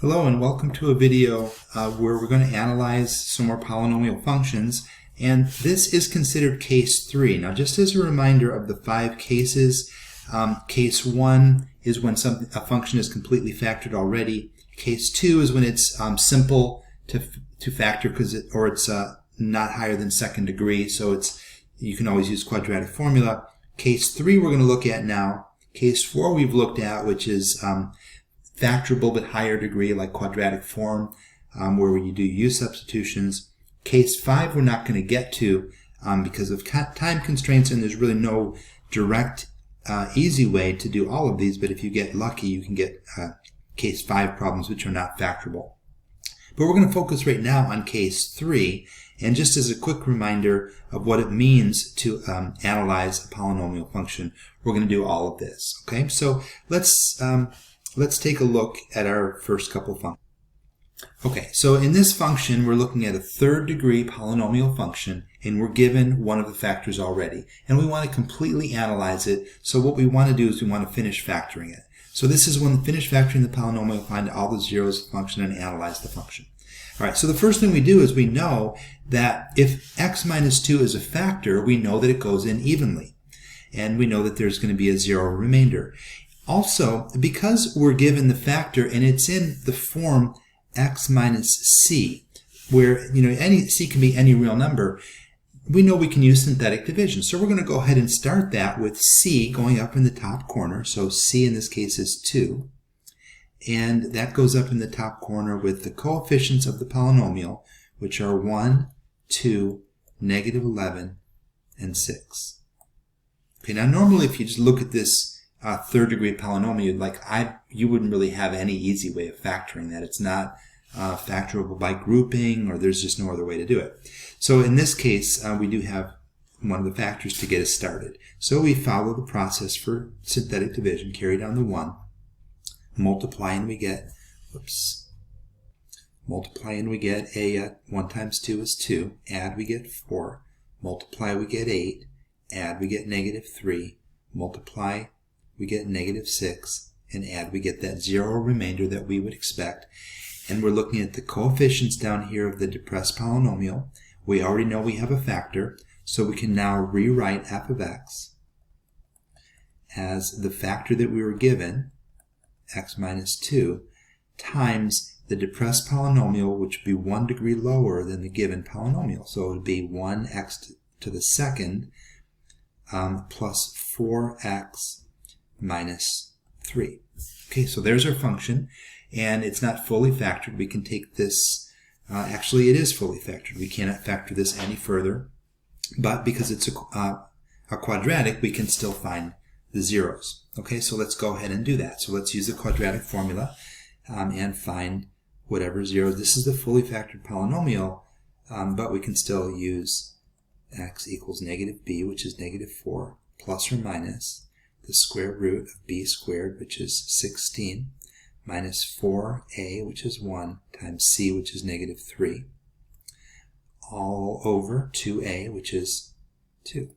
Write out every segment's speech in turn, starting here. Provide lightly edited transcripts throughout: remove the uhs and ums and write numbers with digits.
Hello and welcome to a video where we're going to analyze some more polynomial functions, and this is considered case 3. Now just as a reminder of the 5 cases, case 1 is when a function is completely factored already. Case 2 is when it's simple to factor or it's not higher than second degree, so you can always use quadratic formula. Case 3 we're going to look at now. Case 4 we've looked at, which is factorable but higher degree, like quadratic form, where you do u substitutions. Case 5 we're not going to get to because of time constraints, and there's really no direct easy way to do all of these, but if you get lucky you can get case 5 problems which are not factorable. But we're going to focus right now on case 3, and just as a quick reminder of what it means to analyze a polynomial function, we're going to do all of this. Okay, so let's take a look at our first couple functions. Okay, so in this function we're looking at a third degree polynomial function, and we're given one of the factors already, and we want to completely analyze it. So what we want to do is we want to finish factoring it. So this is when we finish factoring the polynomial, find all the zeros of the function and analyze the function. Alright, so the first thing we do is we know that if x minus 2 is a factor, we know that it goes in evenly, and we know that there's going to be a zero remainder. Also, because we're given the factor and it's in the form x minus c, where any c can be any real number, we know we can use synthetic division. So we're going to go ahead and start that with c going up in the top corner. So c in this case is 2. And that goes up in the top corner with the coefficients of the polynomial, which are 1, 2, negative 11, and 6. Okay, now normally if you just look at this third degree polynomial, you wouldn't really have any easy way of factoring that. It's not factorable by grouping, or there's just no other way to do it. So in this case, we do have one of the factors to get us started. So we follow the process for synthetic division, carry down the 1, multiply and we get, a 1 times 2 is 2, add we get 4, multiply we get 8, add we get negative 3, multiply we get negative 6, and add we get that zero remainder that we would expect. And we're looking at the coefficients down here of the depressed polynomial. We already know we have a factor, so we can now rewrite f of x as the factor that we were given, x minus 2, times the depressed polynomial, which would be 1 degree lower than the given polynomial. So it would be 1x to the second plus 4x minus 3. Okay, so there's our function, and it's not fully factored. We can take this, actually it is fully factored. We cannot factor this any further, but because it's a quadratic, we can still find the zeros. Okay, so let's go ahead and do that. So let's use the quadratic formula and find whatever zero. This is the fully factored polynomial, but we can still use x equals negative b, which is negative 4, plus or minus the square root of b squared, which is 16, minus 4a, which is 1, times c, which is negative 3, all over 2a, which is 2.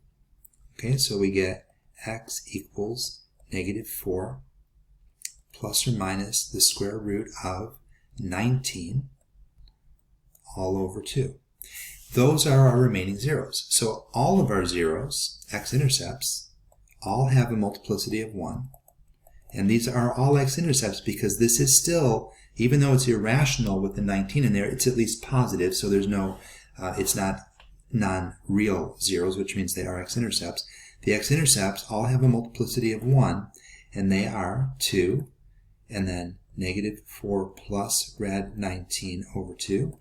Okay, so we get x equals negative 4 plus or minus the square root of 19 all over 2. Those are our remaining zeros. So all of our zeros, x-intercepts, all have a multiplicity of 1. And these are all x-intercepts because this is still, even though it's irrational with the 19 in there, it's at least positive, so there's no, it's not non-real zeros, which means they are x-intercepts. The x-intercepts all have a multiplicity of 1, and they are 2, and then negative 4 plus rad 19 over 2,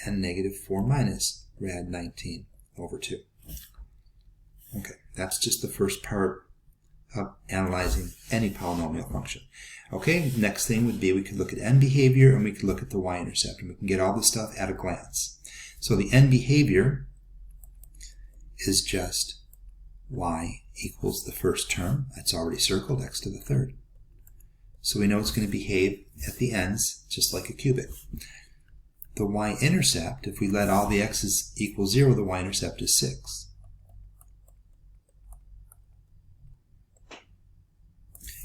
and negative 4 minus rad 19 over 2. Okay, that's just the first part of analyzing any polynomial function. Okay, next thing would be we could look at end behavior, and we could look at the y-intercept, and we can get all this stuff at a glance. So the end behavior is just y equals the first term. That's already circled, x to the third. So we know it's going to behave at the ends just like a cubic. The y-intercept, if we let all the x's equal 0, the y-intercept is 6.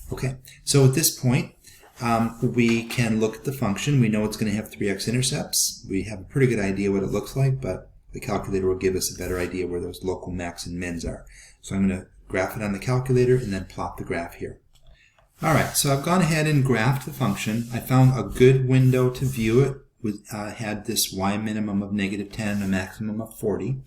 Okay, so at this point, we can look at the function. We know it's going to have 3 x-intercepts. We have a pretty good idea what it looks like, but the calculator will give us a better idea where those local max and mins are. So I'm going to graph it on the calculator and then plot the graph here. Alright, so I've gone ahead and graphed the function. I found a good window to view it. Had this y minimum of -10 and a maximum of 40.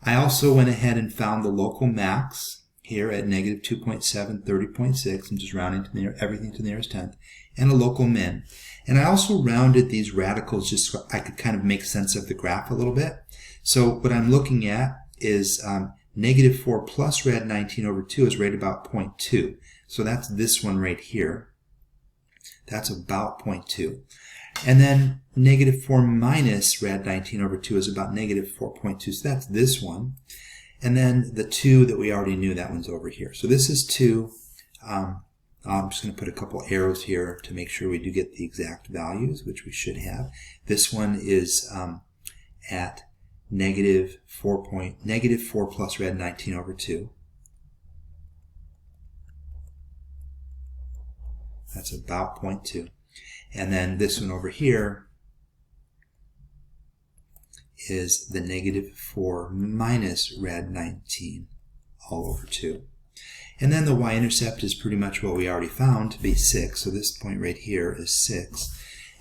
I also went ahead and found the local max here at -2.7, 30.6. I'm just rounding to everything to the nearest tenth, and a local min. And I also rounded these radicals just so I could kind of make sense of the graph a little bit. So what I'm looking at is -4 plus rad 19 over 2 is right about 0.2. So that's this one right here. That's about 0.2. And then -4 minus rad 19 over 2 is about -4.2. So that's this one. And then the 2 that we already knew, that one's over here. So this is 2. I'm just going to put a couple arrows here to make sure we do get the exact values, which we should have. This one is at -4 plus rad 19 over 2. That's about 0.2. And then this one over here is the -4 minus rad 19 all over 2. And then the y-intercept is pretty much what we already found to be 6. So this point right here is 6.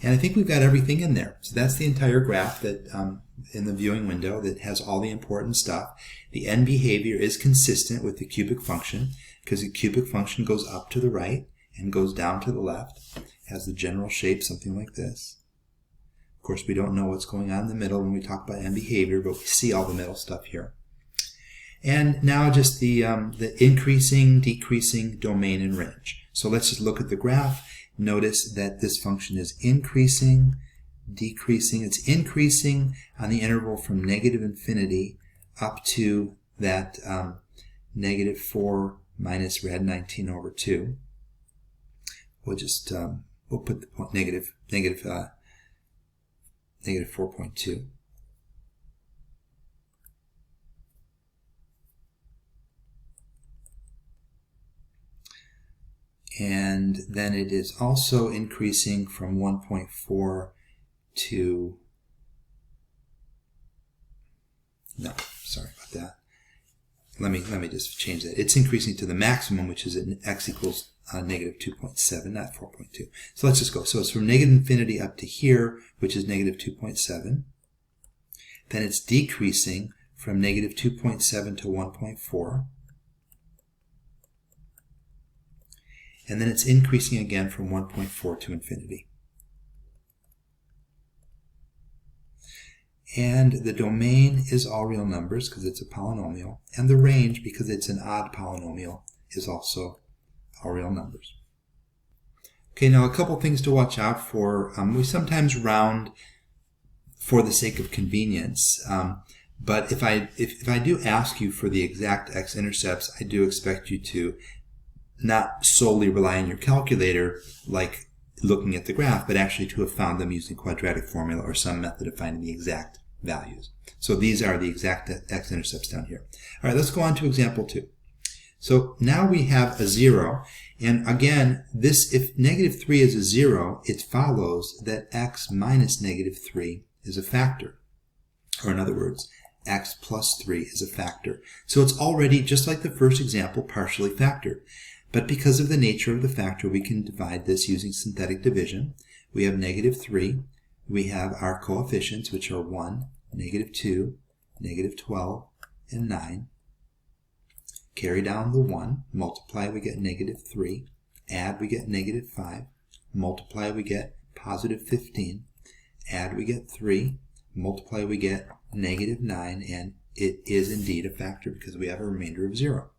And I think we've got everything in there. So that's the entire graph that in the viewing window that has all the important stuff. The end behavior is consistent with the cubic function because the cubic function goes up to the right and goes down to the left. Has the general shape something like this. Of course, we don't know what's going on in the middle when we talk about end behavior, but we see all the middle stuff here. And now just the increasing, decreasing domain and range. So let's just look at the graph. Notice that this function is increasing, decreasing. It's increasing on the interval from -infinity up to that -4 minus rad 19 over 2. We'll just we'll put the point negative 4.2. And then it is also increasing from 1.4 to, no, sorry about that. Let me just change that. It's increasing to the maximum, which is at x equals -2.7, not 4.2. So let's just go. So it's from -infinity up to here, which is -2.7. Then it's decreasing from -2.7 to 1.4. And then it's increasing again from 1.4 to infinity. And the domain is all real numbers because it's a polynomial. And the range, because it's an odd polynomial, is also all real numbers. Okay, now a couple things to watch out for. We sometimes round for the sake of convenience. But if I do ask you for the exact x-intercepts, I do expect you to not solely rely on your calculator, like looking at the graph, but actually to have found them using quadratic formula or some method of finding the exact values. So these are the exact x-intercepts down here. All right, let's go on to example 2. So now we have a 0, and again, this, if -3 is a 0, it follows that x minus -3 is a factor. Or in other words, x plus 3 is a factor. So it's already, just like the first example, partially factored. But because of the nature of the factor, we can divide this using synthetic division. We have -3. We have our coefficients, which are 1, -2, -12, and 9. Carry down the 1. Multiply, we get -3. Add, we get -5. Multiply, we get +15. Add, we get 3. Multiply, we get -9. And it is indeed a factor because we have a remainder of 0.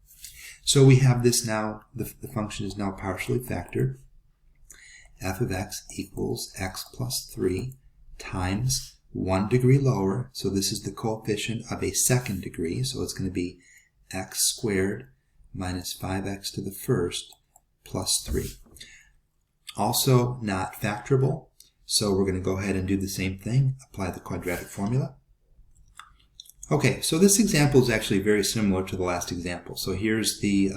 So we have this now, the function is now partially factored. F of x equals x plus 3 times 1 degree lower. So this is the coefficient of a second degree. So it's going to be x squared minus 5x to the first plus 3. Also not factorable. So we're going to go ahead and do the same thing. Apply the quadratic formula. Okay, so this example is actually very similar to the last example. So here's the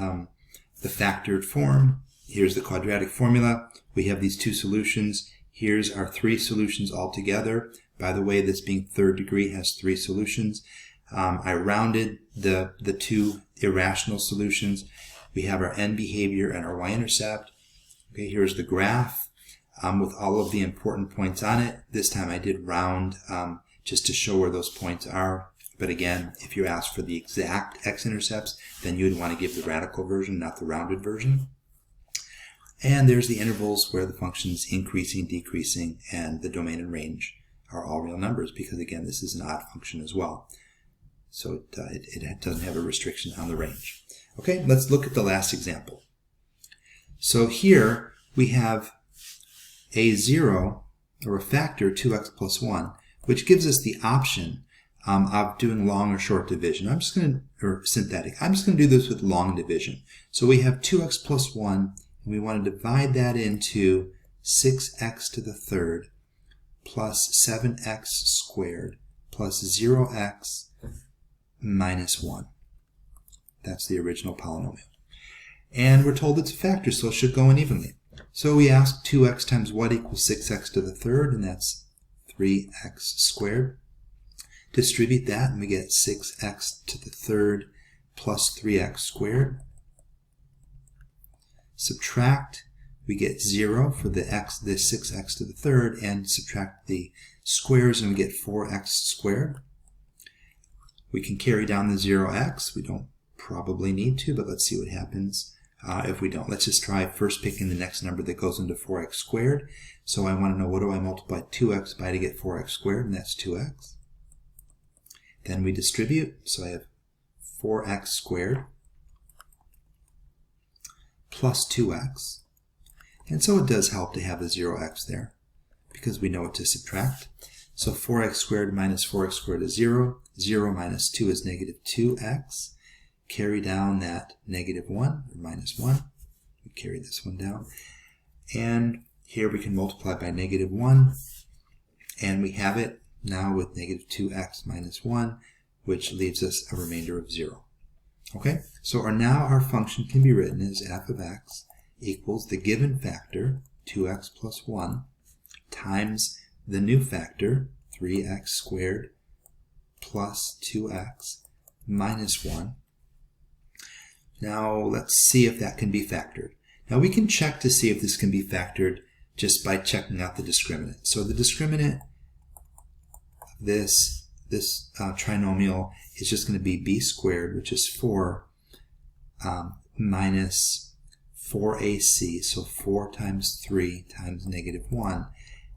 factored form. Here's the quadratic formula. We have these two solutions. Here's our three solutions all together. By the way, this being third degree has three solutions. I rounded the two irrational solutions. We have our n behavior and our y-intercept. Okay, here's the graph with all of the important points on it. This time I did round just to show where those points are. But again, if you ask for the exact x-intercepts, then you would want to give the radical version, not the rounded version. And there's the intervals where the function's increasing, decreasing, and the domain and range are all real numbers because, again, this is an odd function as well. So it doesn't have a restriction on the range. Okay, let's look at the last example. So here we have a 0, or a factor, 2x plus 1, which gives us the option of doing long or short division. I'm just going to, or synthetic. I'm just going to do this with long division. So we have 2x plus 1. We want to divide that into 6x to the third plus 7x squared plus 0x minus 1. That's the original polynomial. And we're told it's a factor, so it should go in evenly. So we ask 2x times what equals 6x to the third, and that's 3x squared. Distribute that, and we get 6x to the third plus 3x squared. Subtract, we get 0 for the 6x to the third, and subtract the squares, and we get 4x squared. We can carry down the 0x. We don't probably need to, but let's see what happens if we don't. Let's just try first picking the next number that goes into 4x squared. So I want to know, what do I multiply 2x by to get 4x squared, and that's 2x. Then we distribute, so I have 4x squared plus 2x. And so it does help to have the 0x there because we know what to subtract. So 4x squared minus 4x squared is 0. 0 minus 2 is negative 2x. Carry down that negative 1, or minus 1. We carry this one down. And here we can multiply by negative 1. And we have it now with negative 2x minus 1, which leaves us a remainder of 0. Okay, so now our function can be written as f of x equals the given factor, 2x plus 1, times the new factor, 3x squared plus 2x minus 1. Now let's see if that can be factored. Now we can check to see if this can be factored just by checking out the discriminant. So the discriminant of this trinomial is just going to be b squared, which is 4 minus 4ac, so 4 times 3 times negative 1.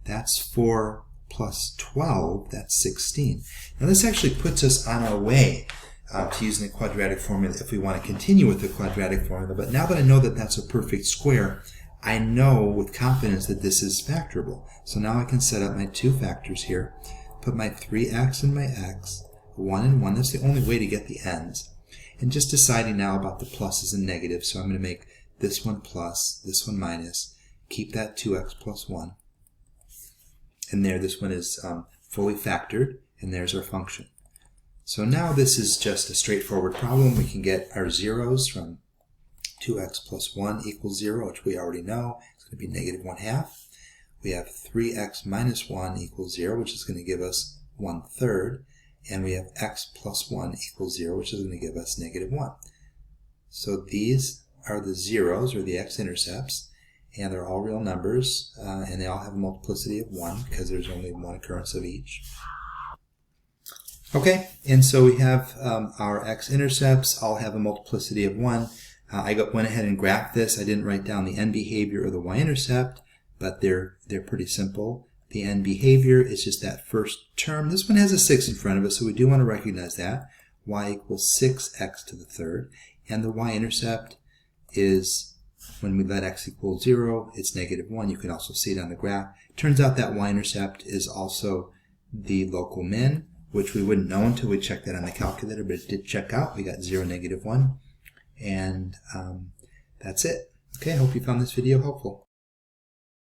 That's 4 plus 12, that's 16. Now this actually puts us on our way to using the quadratic formula if we want to continue with the quadratic formula. But now that I know that that's a perfect square, I know with confidence that this is factorable. So now I can set up my two factors here, put my 3x and my x, 1 and 1. That's the only way to get the ends. And just deciding now about the pluses and negatives. So I'm going to make this one plus, this one minus, keep that 2x plus 1. And there, this one is fully factored, and there's our function. So now this is just a straightforward problem. We can get our zeros from 2x plus 1 equals 0, which we already know. It's going to be negative 1/2. We have 3x minus 1 equals 0, which is going to give us 1/3. And we have x plus 1 equals 0, which is going to give us negative 1. So these are the zeros, or the x-intercepts, and they're all real numbers, and they all have a multiplicity of 1 because there's only one occurrence of each. Okay, and so we have our x-intercepts all have a multiplicity of 1. I went ahead and graphed this. I didn't write down the n behavior or the y-intercept, but they're pretty simple. The n behavior is just that first term. This one has a 6 in front of it, so we do want to recognize that. Y equals 6x to the third. And the y-intercept is, when we let x equal 0, it's negative 1. You can also see it on the graph. It turns out that y-intercept is also the local min, which we wouldn't know until we checked that on the calculator, but it did check out. We got 0, negative 1. And that's it. Okay, I hope you found this video helpful.